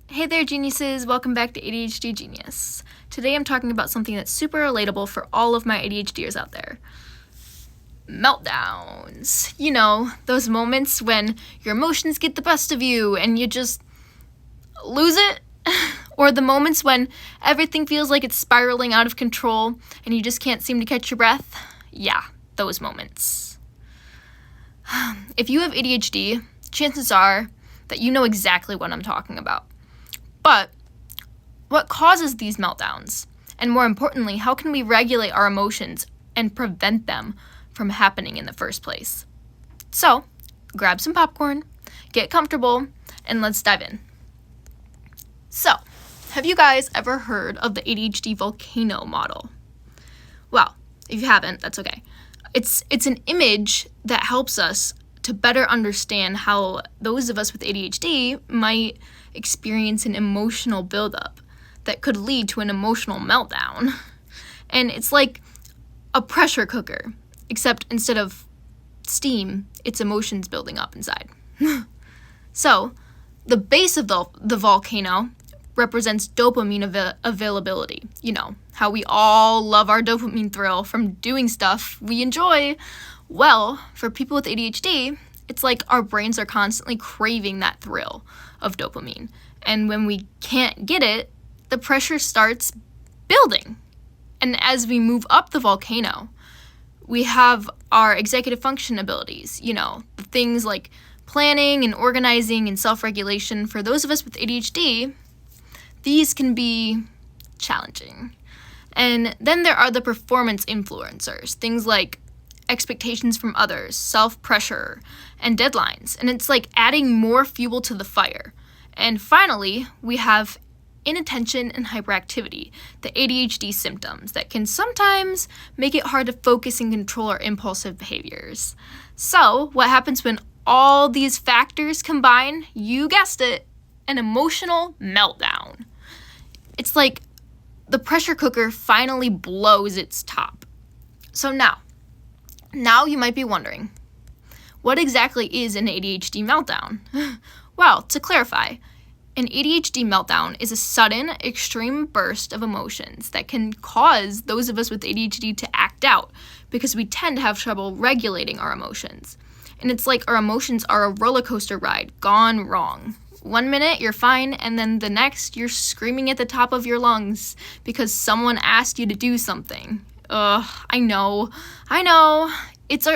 Hey there, geniuses! Welcome back to ADHD Genius. Today I'm talking about something that's super relatable for all of my ADHDers out there. Meltdowns. You know, those moments when your emotions get the best of you and you just lose it. Or the moments when everything feels like it's spiraling out of control and you just can't seem to catch your breath. Yeah, those moments. If you have ADHD, chances are that you know exactly what I'm talking about. But what causes these meltdowns? And more importantly, how can we regulate our emotions and prevent them from happening in the first place? So, grab some popcorn, get comfortable, and let's dive in. So, have you guys ever heard of the ADHD Volcano Model? Well, if you haven't, that's okay. It's an image that helps us to better understand how those of us with ADHD might experience an emotional buildup that could lead to an emotional meltdown. And it's like a pressure cooker, except instead of steam, it's emotions building up inside. So, the base of the volcano represents dopamine availability. You know, how we all love our dopamine thrill from doing stuff we enjoy. Well, for people with ADHD, it's like our brains are constantly craving that thrill of dopamine. And when we can't get it, the pressure starts building. And as we move up the volcano, we have our executive function abilities, you know, the things like planning and organizing and self-regulation. For those of us with ADHD, these can be challenging. And then there are the performance influencers, things like expectations from others, self-pressure, and deadlines. And it's like adding more fuel to the fire. And finally, we have inattention and hyperactivity, the ADHD symptoms that can sometimes make it hard to focus and control our impulsive behaviors. So, what happens when all these factors combine? You guessed it, an emotional meltdown. It's like the pressure cooker finally blows its top. So now you might be wondering, what exactly is an ADHD meltdown? Well, to clarify, an ADHD meltdown is a sudden, extreme burst of emotions that can cause those of us with ADHD to act out because we tend to have trouble regulating our emotions. And it's like our emotions are a roller coaster ride gone wrong. 1 minute you're fine, and then the next you're screaming at the top of your lungs because someone asked you to do something. I know. It's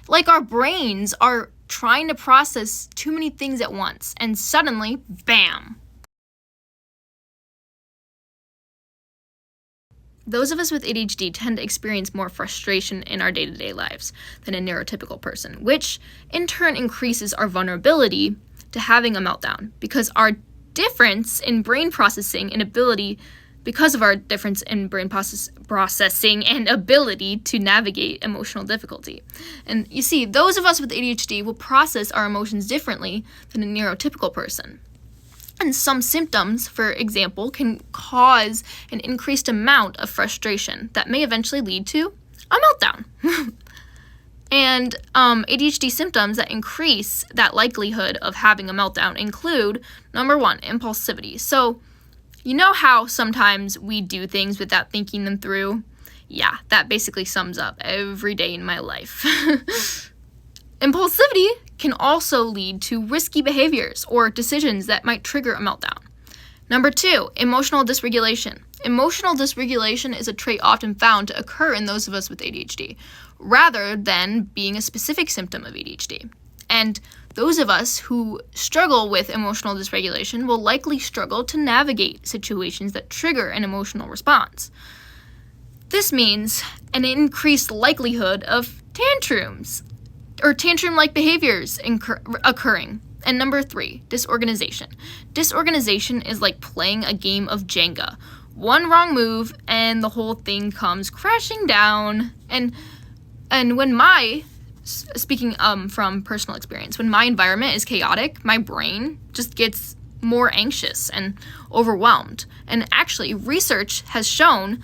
like our brains are trying to process too many things at once, and suddenly, bam! Those of us with ADHD tend to experience more frustration in our day-to-day lives than a neurotypical person, which in turn increases our vulnerability to having a meltdown because of our difference in brain processing and ability to navigate emotional difficulty. And you see, those of us with ADHD will process our emotions differently than a neurotypical person. And some symptoms, for example, can cause an increased amount of frustration that may eventually lead to a meltdown. And ADHD symptoms that increase that likelihood of having a meltdown include, number 1, impulsivity. So, you know how sometimes we do things without thinking them through? Yeah, that basically sums up every day in my life. Impulsivity can also lead to risky behaviors or decisions that might trigger a meltdown. Number 2, emotional dysregulation. Emotional dysregulation is a trait often found to occur in those of us with ADHD, rather than being a specific symptom of ADHD. And those of us who struggle with emotional dysregulation will likely struggle to navigate situations that trigger an emotional response. This means an increased likelihood of tantrums or tantrum-like behaviors occurring. And number 3, disorganization. Disorganization is like playing a game of Jenga. One wrong move and the whole thing comes crashing down. And when speaking from personal experience, when my environment is chaotic, my brain just gets more anxious and overwhelmed. And actually, research has shown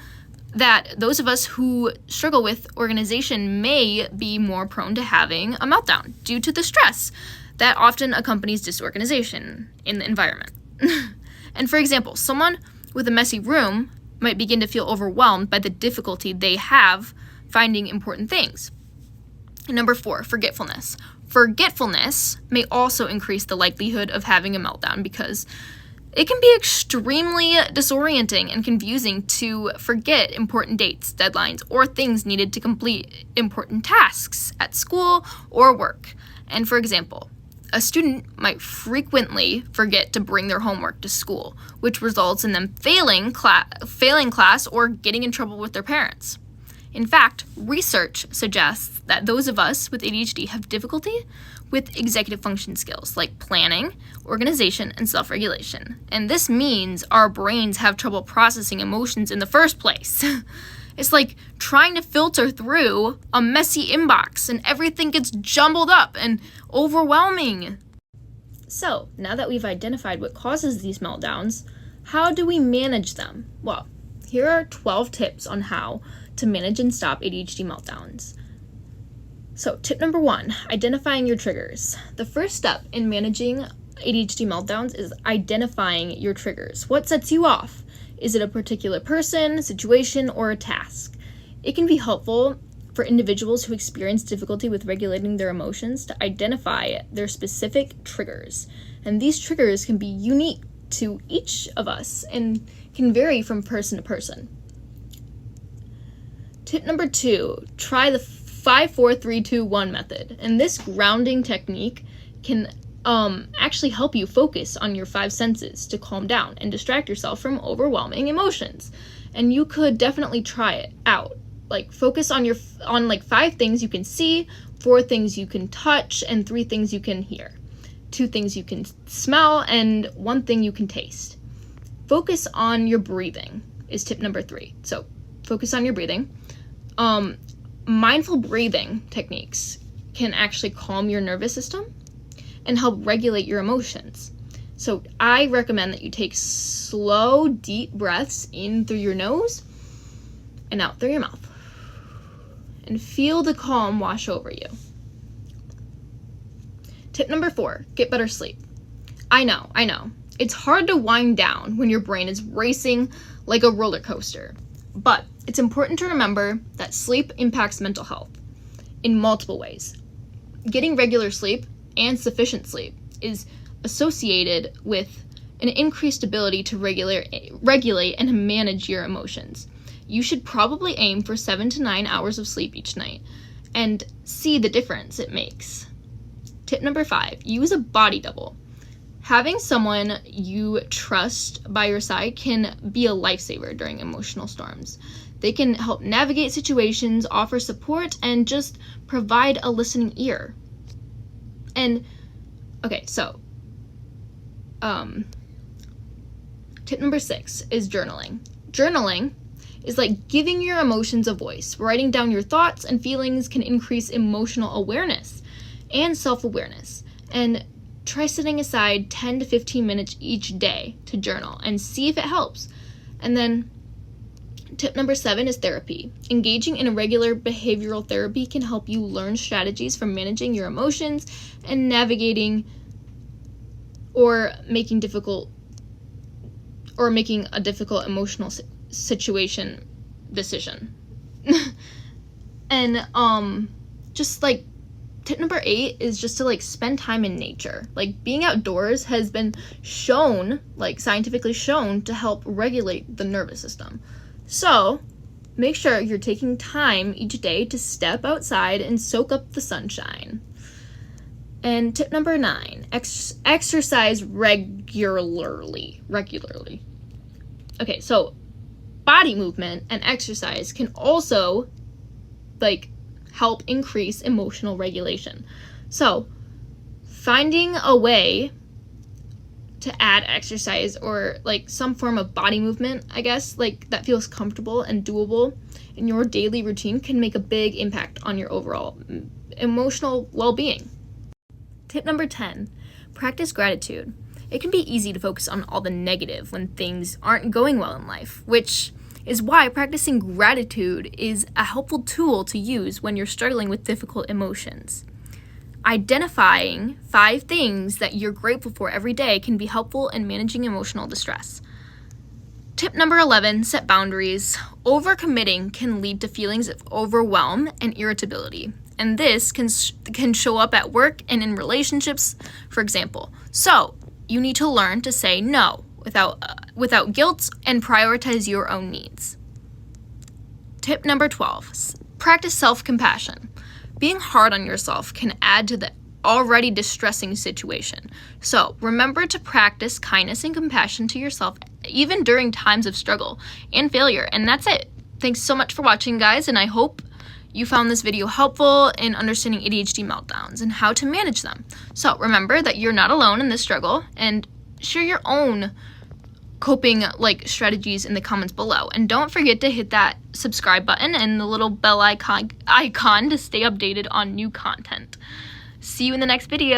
that those of us who struggle with organization may be more prone to having a meltdown due to the stress that often accompanies disorganization in the environment. And for example, someone with a messy room might begin to feel overwhelmed by the difficulty they have finding important things. And number 4, forgetfulness. Forgetfulness may also increase the likelihood of having a meltdown because it can be extremely disorienting and confusing to forget important dates, deadlines, or things needed to complete important tasks at school or work. And for example, a student might frequently forget to bring their homework to school, which results in them failing class or getting in trouble with their parents. In fact, research suggests that those of us with ADHD have difficulty with executive function skills like planning, organization, and self-regulation. And this means our brains have trouble processing emotions in the first place. It's like trying to filter through a messy inbox and everything gets jumbled up and overwhelming. So, now that we've identified what causes these meltdowns, how do we manage them? Well, here are 12 tips on how to manage and stop ADHD meltdowns. So, tip number 1, identifying your triggers. The first step in managing ADHD meltdowns is identifying your triggers. What sets you off? Is it a particular person, situation, or a task? It can be helpful for individuals who experience difficulty with regulating their emotions to identify their specific triggers. And these triggers can be unique to each of us and can vary from person to person. Tip number 2, try the 5-4-3-2-1 method. And this grounding technique can actually help you focus on your 5 senses to calm down and distract yourself from overwhelming emotions. And you could definitely try it out. Like focus on 5 things you can see, 4 things you can touch, and 3 things you can hear. 2 things you can smell, and 1 thing you can taste. Focus on your breathing is tip number 3. So focus on your breathing. Mindful breathing techniques can actually calm your nervous system and help regulate your emotions. So I recommend that you take slow, deep breaths in through your nose and out through your mouth. And feel the calm wash over you. Tip number 4, get better sleep. I know. It's hard to wind down when your brain is racing like a roller coaster. But it's important to remember that sleep impacts mental health in multiple ways. Getting regular sleep and sufficient sleep is associated with an increased ability to regulate and manage your emotions. You should probably aim for 7 to 9 hours of sleep each night and see the difference it makes. Tip number 5, use a body double. Having someone you trust by your side can be a lifesaver during emotional storms. They can help navigate situations, offer support, and just provide a listening ear. And, okay, so, tip number 6 is journaling. Journaling is like giving your emotions a voice. Writing down your thoughts and feelings can increase emotional awareness and self-awareness. And try setting aside 10 to 15 minutes each day to journal and see if it helps. And then tip number 7 is therapy. Engaging in a regular behavioral therapy can help you learn strategies for managing your emotions and navigating or making a difficult emotional situation decision. And just like tip number 8 is just to like spend time in nature. Like being outdoors has been shown, like scientifically shown, to help regulate the nervous system. So make sure you're taking time each day to step outside and soak up the sunshine. And tip number 9, exercise regularly. Okay, so body movement and exercise can also like help increase emotional regulation. So finding a way to add exercise or like some form of body movement, I guess, like that feels comfortable and doable in your daily routine can make a big impact on your overall emotional well-being. Tip number 10, practice gratitude. It can be easy to focus on all the negative when things aren't going well in life, which is why practicing gratitude is a helpful tool to use when you're struggling with difficult emotions. Identifying 5 things that you're grateful for every day can be helpful in managing emotional distress. Tip number 11, set boundaries. Overcommitting can lead to feelings of overwhelm and irritability, and this can show up at work and in relationships, for example. So, you need to learn to say no without guilt and prioritize your own needs. Tip number 12, practice self-compassion. Being hard on yourself can add to the already distressing situation. So remember to practice kindness and compassion to yourself even during times of struggle and failure. And that's it. Thanks so much for watching, guys, and I hope you found this video helpful in understanding ADHD meltdowns and how to manage them. So remember that you're not alone in this struggle, and share your own coping strategies in the comments below. And don't forget to hit that subscribe button and the little bell icon to stay updated on new content. See you in the next video.